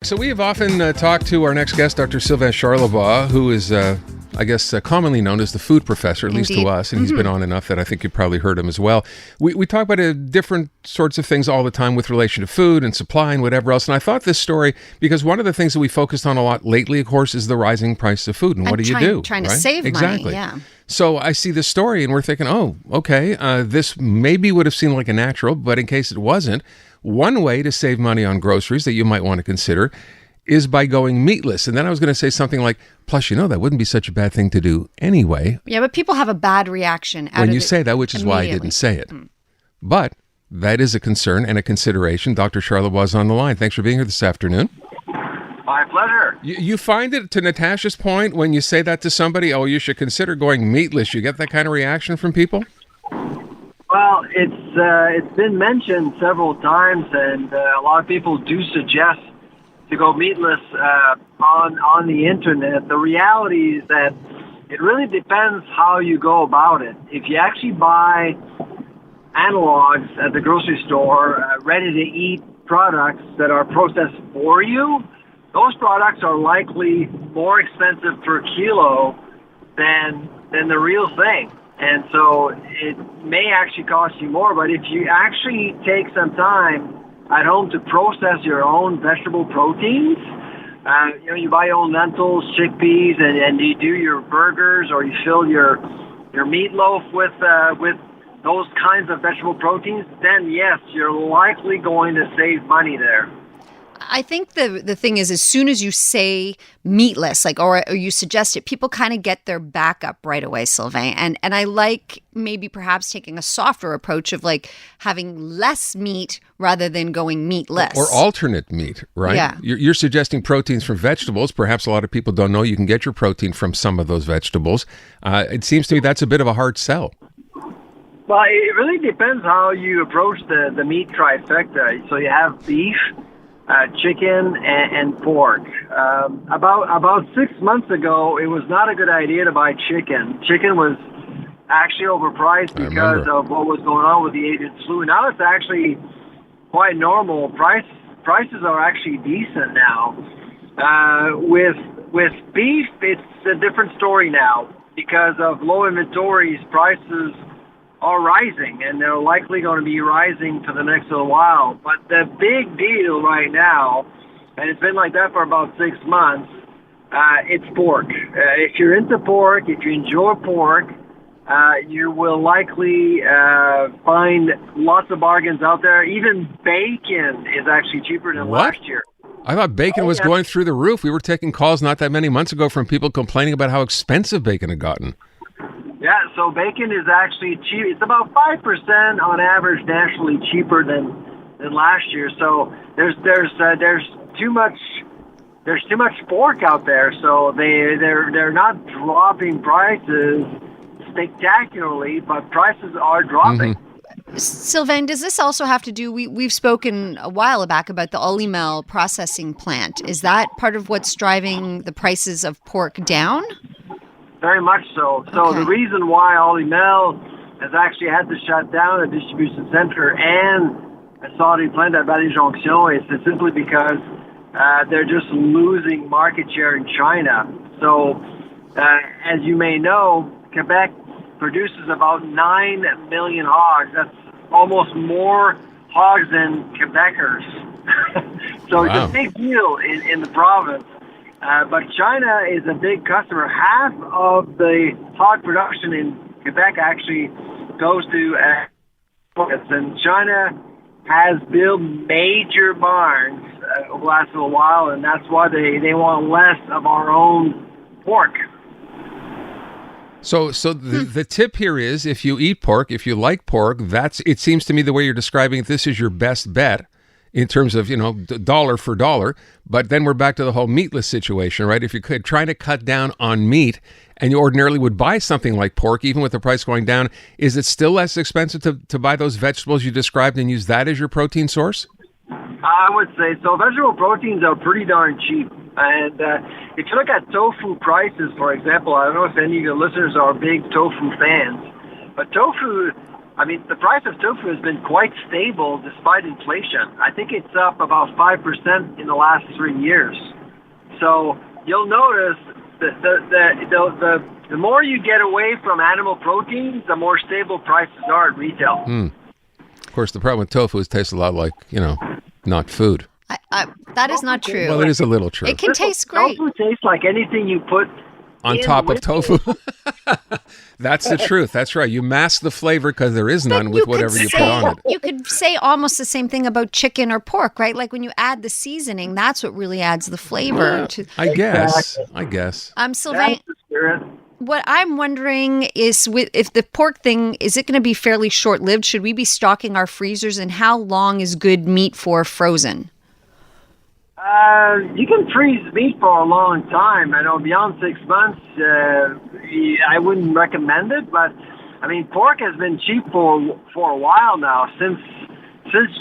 So we have often talked to our next guest, Dr. SYLVAIN CHARLEBOIS, who is, commonly known as the food professor, at least to us, and he's been on enough that I think you've probably heard him as well. We talk about different sorts of things all the time with relation to food and supply and whatever else, and I thought this story, because one of the things that we focused on a lot lately, of course, is the rising price of food, and what do you do? Trying right? to save exactly. money, yeah. So I see this story, and we're thinking, oh, okay, this maybe would have seemed like a natural, but in case it wasn't, one way to save money on groceries that you might want to consider is by going meatless. And then I was going to say something like, plus, that wouldn't be such a bad thing to do anyway. Yeah, but people have a bad reaction when you say that, which is why I didn't say it. But that is a concern and a consideration. Dr. CHARLEBOIS is on the line. Thanks for being here this afternoon. My pleasure. You find it, to Natasha's point, when you say that to somebody, oh, you should consider going meatless, you get that kind of reaction from people? Well, it's been mentioned several times, and a lot of people do suggest to go meatless on the internet. The reality is that it really depends how you go about it. If you actually buy analogs at the grocery store, ready-to-eat products that are processed for you, those products are likely more expensive per kilo than the real thing. And so it may actually cost you more, but if you actually take some time at home to process your own vegetable proteins, you buy your own lentils, chickpeas, and you do your burgers, or you fill your meatloaf with those kinds of vegetable proteins, then yes, you're likely going to save money there. I think the thing is, as soon as you say meatless, or you suggest it, people kind of get their back up right away, SYLVAIN. And I like maybe perhaps taking a softer approach of having less meat rather than going meatless. Or alternate meat, right? Yeah. You're suggesting proteins from vegetables. Perhaps a lot of people don't know you can get your protein from some of those vegetables. It seems to me that's a bit of a hard sell. Well, it really depends how you approach the meat trifecta. So you have beef, chicken, and pork. About 6 months ago, it was not a good idea to buy chicken. Chicken was actually overpriced because of what was going on with the avian flu. Now it's actually quite normal. Prices are actually decent now. With beef, it's a different story now because of low inventories. Prices are rising, and they're likely going to be rising for the next little while. But the big deal right now, and it's been like that for about 6 months, it's pork. If you're into pork, if you enjoy pork, you will likely find lots of bargains out there. Even bacon is actually cheaper than last year. I thought bacon was going through the roof. We were taking calls not that many months ago from people complaining about how expensive bacon had gotten. Yeah, so bacon is actually cheap. It's about 5% on average nationally cheaper than last year. So there's too much pork out there. So they're not dropping prices spectacularly, but prices are dropping. SYLVAIN, does this also have to do? We've spoken a while back about the Olymel processing plant. Is that part of what's driving the prices of pork down? Very much so. So the reason why Olymel has actually had to shut down a distribution center and a salty plant at Valley Jonction is simply because they're just losing market share in China. So as you may know, Quebec produces about 9 million hogs. That's almost more hogs than Quebecers. So It's a big deal in the province. But China is a big customer. Half of the hog production in Quebec actually goes to markets, and China has built major barns over the last little while, and that's why they want less of our own pork. So the tip here is, if you eat pork, if you like pork, it seems to me the way you're describing it, this is your best bet in terms of, dollar for dollar. But then we're back to the whole meatless situation, right? If you're trying to cut down on meat and you ordinarily would buy something like pork, even with the price going down, is it still less expensive to buy those vegetables you described and use that as your protein source? I would say so. Vegetable proteins are pretty darn cheap. And if you look at tofu prices, for example, I don't know if any of your listeners are big tofu fans, but tofu I mean, the price of tofu has been quite stable despite inflation. I think it's up about 5% in the last 3 years. So you'll notice that the more you get away from animal proteins, the more stable prices are at retail. Of course, the problem with tofu is it tastes a lot like, not food. That is not true. Well, it is a little true. It can taste great. Tofu tastes like anything you put On top of tofu. That's the truth. That's right. You mask the flavor because there is none with whatever you put on it. You could say almost the same thing about chicken or pork, right? Like when you add the seasoning, that's what really adds the flavor. I guess. Sylvain, That's the spirit. what I'm wondering is if the pork thing, is it going to be fairly short-lived? Should we be stocking our freezers? And how long is good meat for frozen? You can freeze meat for a long time. I know beyond 6 months, I wouldn't recommend it. But I mean, pork has been cheap for a while now, since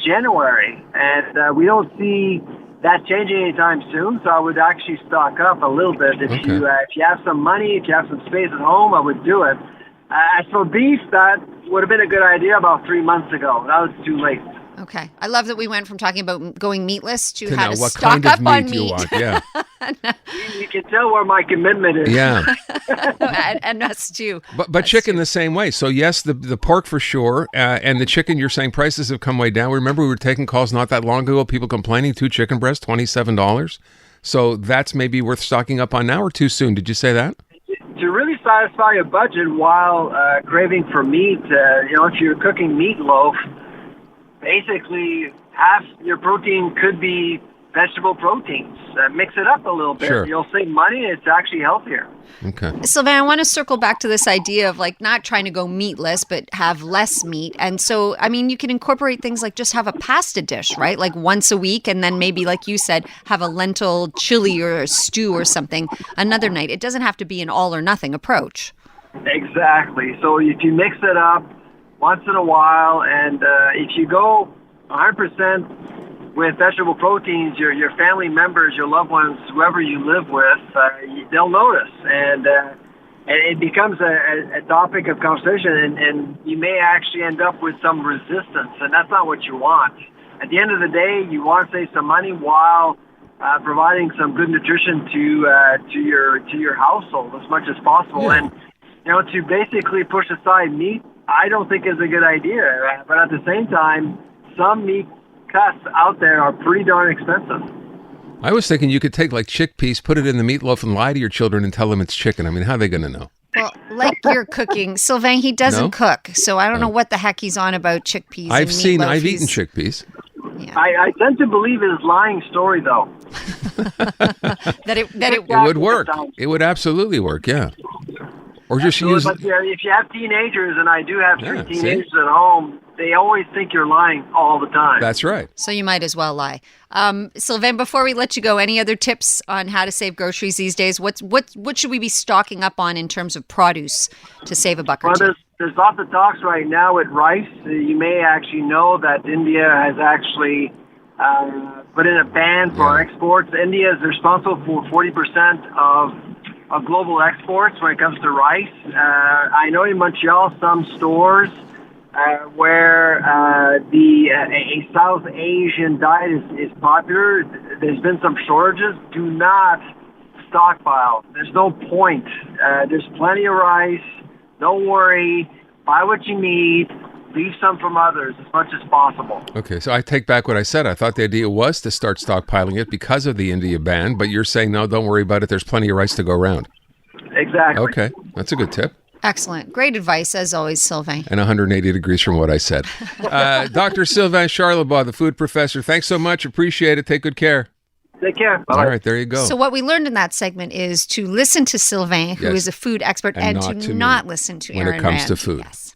January, and we don't see that changing anytime soon. So I would actually stock up a little bit. If you have some money, if you have some space at home, I would do it. As for beef, that would have been a good idea about 3 months ago. That was too late. Okay. I love that we went from talking about going meatless to how now, to what stock kind of up on meat meat. you want? Yeah. You can tell where my commitment is. Yeah. and us too. But chicken the same way. So yes, the pork for sure, and the chicken. You're saying prices have come way down. Remember, we were taking calls not that long ago. People complaining 2 chicken breasts, $27. So that's maybe worth stocking up on now, or too soon. Did you say that? To really satisfy your budget while craving for meat, if you're cooking meatloaf, basically half your protein could be vegetable proteins. Mix it up a little bit. Sure. You'll save money. It's actually healthier. Okay. Sylvain, I want to circle back to this idea of like not trying to go meatless, but have less meat. And so, I mean, you can incorporate things like just have a pasta dish, right? Like once a week. And then maybe, like you said, have a lentil chili or a stew or something another night. It doesn't have to be an all or nothing approach. Exactly. So if you mix it up once in a while, and if you go 100% with vegetable proteins, your family members, your loved ones, whoever you live with, they'll notice, and it becomes a topic of conversation, and you may actually end up with some resistance, and that's not what you want. At the end of the day, you want to save some money while providing some good nutrition to your household as much as possible, Yeah. and to basically push aside meat, I don't think is a good idea. But at the same time, some meat cuts out there are pretty darn expensive. I was thinking you could take like chickpeas, put it in the meatloaf, and lie to your children and tell them it's chicken. I mean, how are they going to know? Well, like you're cooking, Sylvain, he doesn't No? cook, so I don't know what the heck he's on about chickpeas. and I've meatloaf. eaten He's- chickpeas. Yeah. I tend to believe his lying story, though. that it It would work. It would absolutely work, yeah. Or just use... But if you have teenagers, and I do have three Yeah, see? teenagers at home, they always think you're lying all the time. That's right. So you might as well lie. Sylvain, before we let you go, any other tips on how to save groceries these days? What should we be stocking up on in terms of produce to save a buck or Well, two? there's lots of talks right now with rice. You may actually know that India has actually put in a ban for exports. India is responsible for 40% of global exports when it comes to rice. I know in Montreal some stores where a South Asian diet is popular. There's been some shortages. Do not stockpile. There's no point. There's plenty of rice. Don't worry. Buy what you need. Leave some from others as much as possible. Okay, so I take back what I said. I thought the idea was to start stockpiling it because of the India ban, but you're saying, no, don't worry about it. There's plenty of rice to go around. Exactly. Okay, that's a good tip. Excellent. Great advice, as always, Sylvain. And 180 degrees from what I said. Dr. Sylvain Charlebois, the food professor, thanks so much. Appreciate it. Take good care. Take care. Bye. All right, there you go. So what we learned in that segment is to listen to Sylvain, who Yes. is a food expert, And and not to to not me listen to when it Aaron comes Rand. to food. Yes.